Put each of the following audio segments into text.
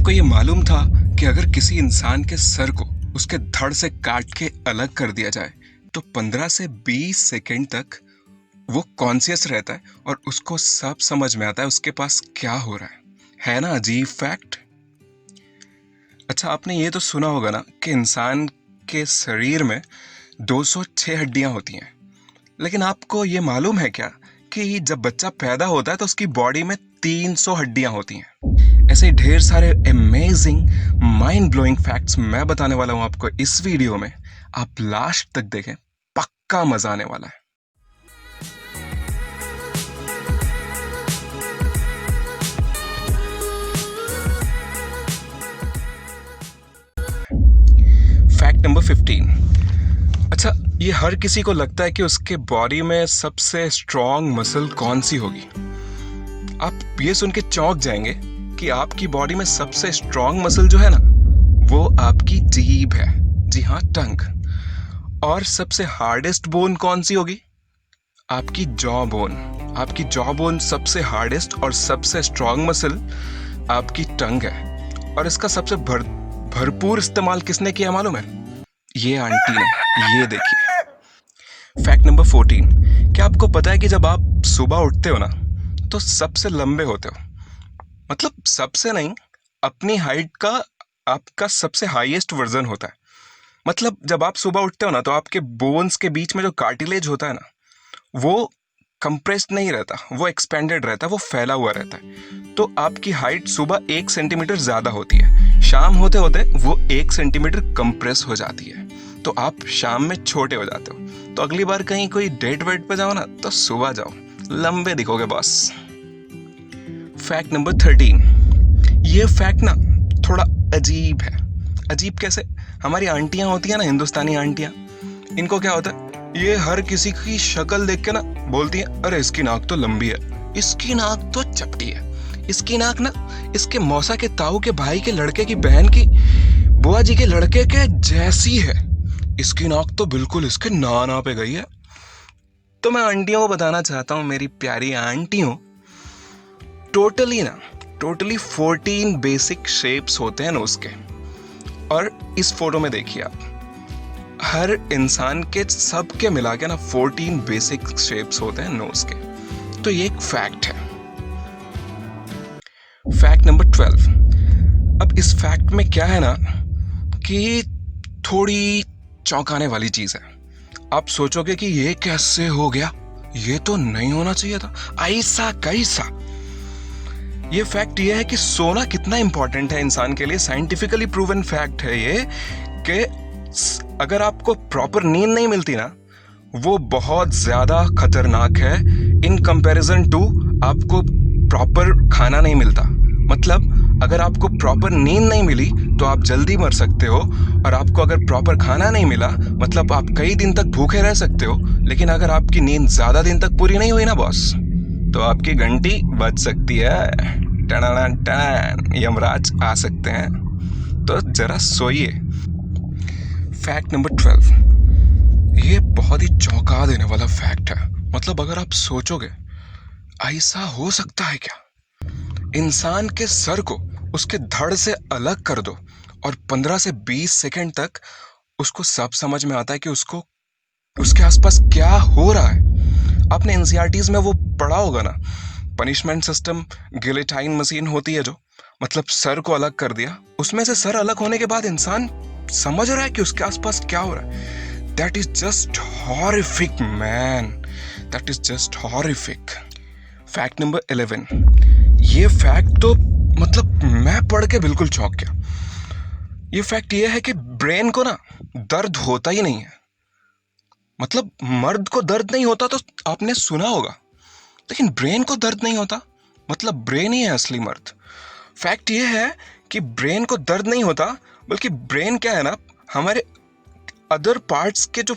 आपको ये मालूम था कि अगर किसी इंसान के सर को उसके धड़ से काट के अलग कर दिया जाए तो 15 से 20 सेकंड तक वो कॉन्शियस रहता है और उसको सब समझ में आता है उसके पास क्या हो रहा है ना अजीब फैक्ट। अच्छा, आपने ये तो सुना होगा ना कि इंसान के शरीर में 206 हड्डियां होती हैं, लेकिन आपको ये मालूम है क्या कि जब बच्चा पैदा होता है तो उसकी बॉडी में 300 हड्डियां होती हैं। ऐसे ढेर सारे अमेजिंग माइंड ब्लोइंग फैक्ट्स मैं बताने वाला हूं आपको इस वीडियो में। आप लास्ट तक देखें, पक्का मजा आने वाला है। Fact number 15। अच्छा, ये हर किसी को लगता है कि उसके बॉडी में सबसे स्ट्रॉन्ग मसल कौन सी होगी। आप ये सुन के चौंक जाएंगे कि आपकी बॉडी में सबसे स्ट्रॉन्ग मसल जो है ना, वो आपकी जीभ है। जी हाँ, टंग। और सबसे हार्डेस्ट बोन कौन सी होगी? आपकी जॉ बोन। आपकी जॉ बोन सबसे हार्डेस्ट और सबसे स्ट्रॉन्ग मसल आपकी टंग है। और इसका सबसे भरपूर इस्तेमाल किसने किया मालूम है? ये आंटी ने। ये देखिए। Fact number 14। क्या आपको पता है कि जब आप सुबह उठते हो ना तो सबसे लंबे होते हो? मतलब सबसे नहीं, अपनी हाइट का आपका सबसे हाईएस्ट वर्जन होता है। मतलब जब आप सुबह उठते हो ना तो आपके बोन्स के बीच में जो कार्टिलेज होता है ना, वो कंप्रेस्ड नहीं रहता, वो एक्सपेंडेड रहता है, वो फैला हुआ रहता है। तो आपकी हाइट सुबह 1 सेंटीमीटर ज़्यादा होती है, शाम होते होते वो 1 सेंटीमीटर कंप्रेस हो जाती है। तो आप शाम में छोटे हो जाते हो। तो अगली बार कहीं कोई डेट वेट पे जाओ ना तो सुबह जाओ, लंबे दिखोगे बॉस। Fact number 13। ये फैक्ट ना थोड़ा अजीब है। अजीब कैसे? हमारी आंटियां होती हैं ना, हिंदुस्तानी आंटियां, इनको क्या होता है, ये हर किसी की शक्ल देख के ना बोलती हैं, अरे इसकी नाक तो लंबी है, इसकी नाक तो चपटी है, इसकी नाक ना इसके मौसा के ताऊ के भाई के लड़के की बहन की बुआ जी के लड़के के जैसी है, इसकी नाक तो बिल्कुल इसके नाना पे गई है। तो मैं आंटियों को बताना चाहता हूँ, मेरी प्यारी आंटियों, टोटली 14 बेसिक शेप्स होते हैं नोज के। और इस फोटो में देखिए आप, हर इंसान के सबके मिला के ना 14 बेसिक शेप्स होते हैं नोज के। तो ये एक फैक्ट है। Fact number 12। अब इस फैक्ट में क्या है ना कि थोड़ी चौंकाने वाली चीज है। आप सोचोगे कि ये कैसे हो गया, ये तो नहीं होना चाहिए था, ऐसा कैसा। ये फैक्ट ये है कि सोना कितना इंपॉर्टेंट है इंसान के लिए। साइंटिफिकली प्रूवन फैक्ट है ये कि अगर आपको प्रॉपर नींद नहीं मिलती ना, वो बहुत ज्यादा खतरनाक है इन कंपैरिजन टू आपको प्रॉपर खाना नहीं मिलता। मतलब अगर आपको प्रॉपर नींद नहीं मिली तो आप जल्दी मर सकते हो, और आपको अगर प्रॉपर खाना नहीं मिला मतलब आप कई दिन तक भूखे रह सकते हो। लेकिन अगर आपकी नींद ज्यादा दिन तक पूरी नहीं हुई ना बॉस, तो आपकी घंटी बज सकती है, टन टन, यमराज आ सकते हैं। तो जरा सोइए। Fact number 12। ये बहुत ही चौंका देने वाला फैक्ट है। मतलब अगर आप सोचोगे ऐसा हो सकता है क्या, इंसान के सर को उसके धड़ से अलग कर दो और 15 से 20 सेकंड तक उसको सब समझ में आता है कि उसको उसके आसपास क्या हो रहा है। आपने एनसीईआरटीज में वो पढ़ा होगा ना, पनिशमेंट सिस्टम, गिलेटाइन मशीन होती है जो, मतलब सर को अलग कर दिया, उसमें से सर अलग होने के बाद इंसान समझ रहा है कि उसके आसपास क्या हो रहा है। That is just horrific man, that is just horrific. Fact number 11। ये फैक्ट तो मतलब मैं पढ़ के बिल्कुल चौंक गया। ये फैक्ट ये है कि ब्रेन को ना दर्द होता ही नहीं है। मतलब मर्द को दर्द नहीं होता तो आपने सुना होगा, लेकिन ब्रेन को दर्द नहीं होता, मतलब ब्रेन ही है असली मर्द। फैक्ट ये है कि ब्रेन को दर्द नहीं होता, बल्कि ब्रेन क्या है ना, हमारे अदर पार्ट्स के जो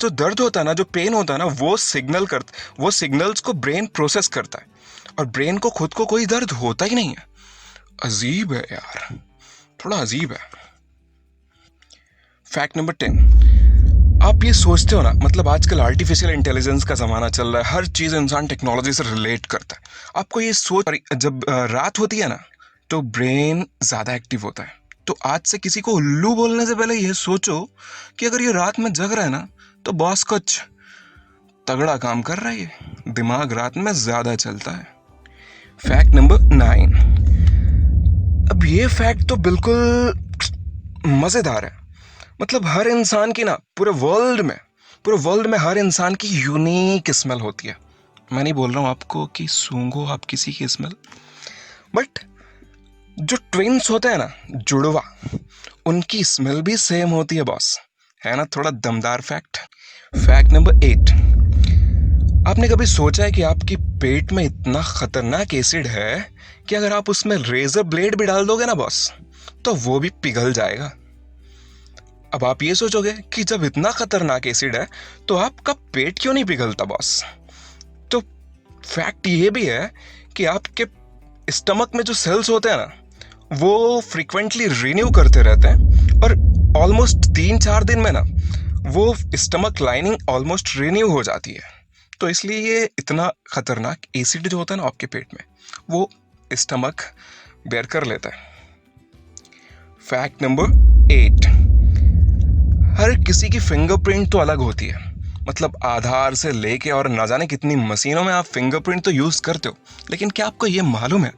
दर्द होता है ना, जो पेन होता है ना, वो सिग्नल्स को ब्रेन प्रोसेस करता है, और ब्रेन को खुद को कोई दर्द होता ही नहीं है। अजीब है यार, थोड़ा अजीब है। Fact number 10। आप ये सोचते हो ना, मतलब आजकल आर्टिफिशियल इंटेलिजेंस का ज़माना चल रहा है, हर चीज़ इंसान टेक्नोलॉजी से रिलेट करता है। आपको ये सोच, जब रात होती है ना तो ब्रेन ज़्यादा एक्टिव होता है। तो आज से किसी को उल्लू बोलने से पहले ये सोचो कि अगर ये रात में जग रहा है ना तो बॉस कुछ तगड़ा काम कर रहा है, ये दिमाग रात में ज़्यादा चलता है। Fact number 9। अब ये फैक्ट तो बिल्कुल मज़ेदार है। मतलब हर इंसान की ना पूरे वर्ल्ड में हर इंसान की यूनिक स्मेल होती है। मैं नहीं बोल रहा हूँ आपको कि सूंघो आप किसी की स्मेल, बट जो ट्विंस होते हैं ना, जुड़वा, उनकी स्मेल भी सेम होती है बॉस। है ना थोड़ा दमदार फैक्ट। Fact number 8। आपने कभी सोचा है कि आपकी पेट में इतना खतरनाक एसिड है कि अगर आप उसमें रेजर ब्लेड भी डाल दोगे ना बॉस, तो वो भी पिघल जाएगा। अब आप ये सोचोगे कि जब इतना खतरनाक एसिड है तो आपका पेट क्यों नहीं पिघलता बॉस? तो फैक्ट ये भी है कि आपके स्टमक में जो सेल्स होते हैं ना, वो फ्रीक्वेंटली रिन्यू करते रहते हैं और ऑलमोस्ट 3-4 दिन में ना वो स्टमक लाइनिंग ऑलमोस्ट रिन्यू हो जाती है। तो इसलिए ये इतना खतरनाक एसिड जो होता है ना आपके पेट में, वो स्टमक बेयर कर लेता है। Fact number 8। हर किसी की फिंगरप्रिंट तो अलग होती है। मतलब आधार से लेके और ना जाने कितनी मशीनों में आप फिंगरप्रिंट तो यूज़ करते हो, लेकिन क्या आपको ये मालूम है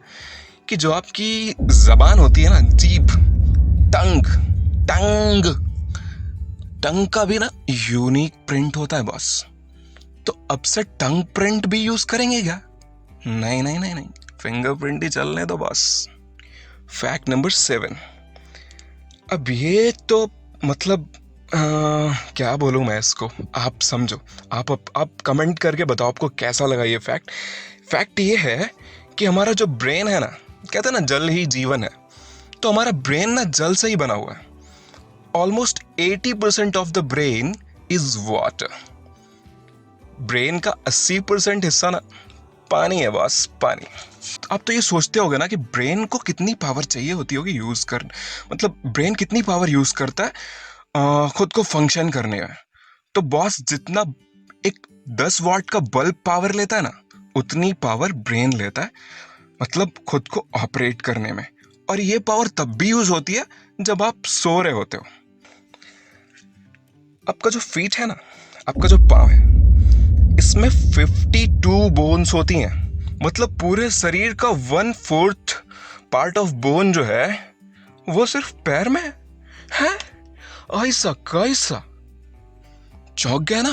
कि जो आपकी ज़बान होती है ना, जीभ, टंग का भी ना यूनिक प्रिंट होता है बॉस। तो अब से टंग प्रिंट भी यूज़ करेंगे क्या? नहीं, फिंगरप्रिंट ही चलने दो बॉस। Fact number 7। अब ये तो मतलब क्या बोलूँ मैं इसको, आप समझो। आप कमेंट करके बताओ आपको कैसा लगा ये फैक्ट। फैक्ट ये है कि हमारा जो ब्रेन है ना, कहते हैं ना जल ही जीवन है, तो हमारा ब्रेन ना जल से ही बना हुआ है। Almost 80% of the brain is water. Brain का 80% हिस्सा ना पानी है बॉस, पानी। आप तो ये सोचते होगे ना कि ब्रेन को कितनी पावर चाहिए होती होगी यूज़ कर, मतलब ब्रेन कितनी पावर यूज़ करता है खुद को फंक्शन करने में। तो बॉस जितना एक 10 वाट का बल्ब पावर लेता है ना, उतनी पावर ब्रेन लेता है, मतलब खुद को ऑपरेट करने में। और ये पावर तब भी यूज़ होती है जब आप सो रहे होते हो। आपका जो फीट है ना, आपका जो पाँव है, इसमें 52 बोन्स होती हैं। मतलब पूरे शरीर का 1/4 पार्ट ऑफ बोन जो है वो सिर्फ पैर में है। ऐसा कैसा? चौंक गया ना?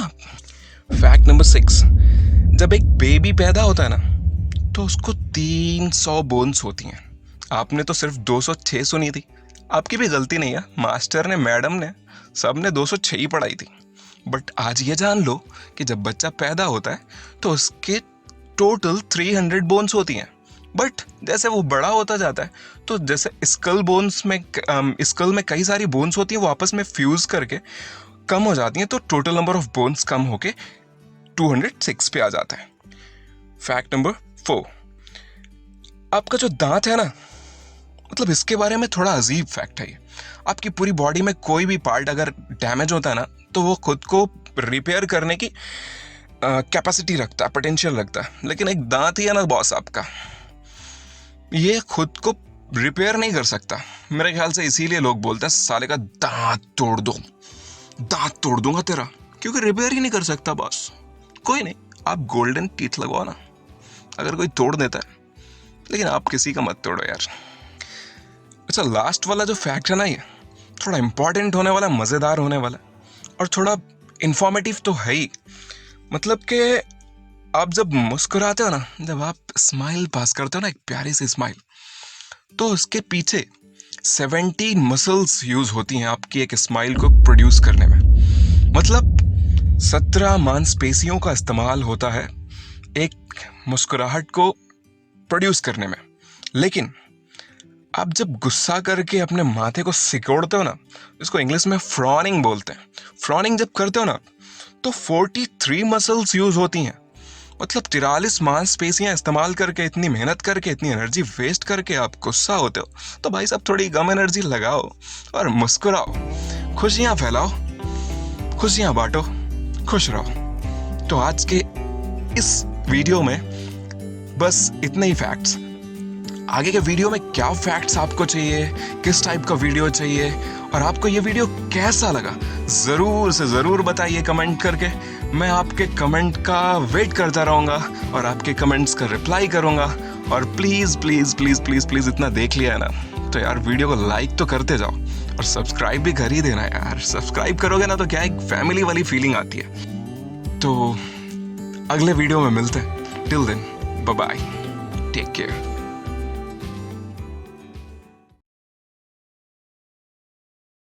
Fact number 6। जब एक बेबी पैदा होता है ना तो उसको 300 बोन्स होती हैं। आपने तो सिर्फ 206 सुनी थी। आपकी भी गलती नहीं है, मास्टर ने, मैडम ने, सब ने 206 ही पढ़ाई थी। बट आज ये जान लो कि जब बच्चा पैदा होता है तो उसके टोटल 300 बोन्स होती हैं। बट जैसे वो बड़ा होता जाता है तो जैसे स्कल में कई सारी बोन्स होती हैं, वो आपस में फ्यूज़ करके कम हो जाती हैं, तो टोटल नंबर ऑफ बोन्स कम होके 206 पे आ जाता है। Fact number 4। आपका जो दांत है ना, मतलब इसके बारे में थोड़ा अजीब फैक्ट है ये। आपकी पूरी बॉडी में कोई भी पार्ट अगर डैमेज होता है ना तो वो खुद को रिपेयर करने की कैपेसिटी रखता है, पोटेंशियल रखता है। लेकिन एक दांत ही है ना बॉस आपका, ये खुद को रिपेयर नहीं कर सकता। मेरे ख्याल से इसीलिए लोग बोलते हैं साले का दांत तोड़ दो, दांत तोड़ दूंगा तेरा, क्योंकि रिपेयर ही नहीं कर सकता बॉस। कोई नहीं, आप गोल्डन टीथ लगवाओ ना अगर कोई तोड़ देता है, लेकिन आप किसी का मत तोड़ो यार। अच्छा, लास्ट वाला जो फैक्ट है ना, ये थोड़ा इंपॉर्टेंट होने वाला, मज़ेदार होने वाला और थोड़ा इन्फॉर्मेटिव तो है ही। मतलब कि आप जब मुस्कुराते हो ना, जब आप स्माइल पास करते हो ना, एक प्यारी सी स्माइल, तो उसके पीछे 17 मसल्स यूज़ होती हैं आपकी एक स्माइल को प्रोड्यूस करने में। मतलब 17 मांसपेशियों का इस्तेमाल होता है एक मुस्कुराहट को प्रोड्यूस करने में। लेकिन आप जब गुस्सा करके अपने माथे को सिकोड़ते हो ना, इसको इंग्लिश में फ्रॉनिंग बोलते हैं। फ्रॉनिंग जब करते हो ना तो 43 मसल्स यूज़ होती हैं। मतलब 43 मांसपेशियां इस्तेमाल करके, इतनी मेहनत करके, इतनी एनर्जी वेस्ट करके आप गुस्सा होते हो। तो भाई साहब थोड़ी कम एनर्जी लगाओ और मुस्कुराओ, खुशियाँ फैलाओ, खुशियाँ बांटो, खुश रहो। तो आज के इस वीडियो में बस इतने ही फैक्ट्स। आगे के वीडियो में क्या फैक्ट्स आपको चाहिए, किस टाइप का वीडियो चाहिए और आपको ये वीडियो कैसा लगा, ज़रूर से ज़रूर बताइए कमेंट करके। मैं आपके कमेंट का वेट करता रहूँगा और आपके कमेंट्स का रिप्लाई करूँगा। और please please please please please इतना देख लिया है ना, तो यार वीडियो को लाइक तो करते जाओ और सब्सक्राइब भी कर ही देना यार। सब्सक्राइब करोगे ना तो क्या एक फैमिली वाली फीलिंग आती है। तो अगले वीडियो में मिलते हैं। Till then bye bye, take care.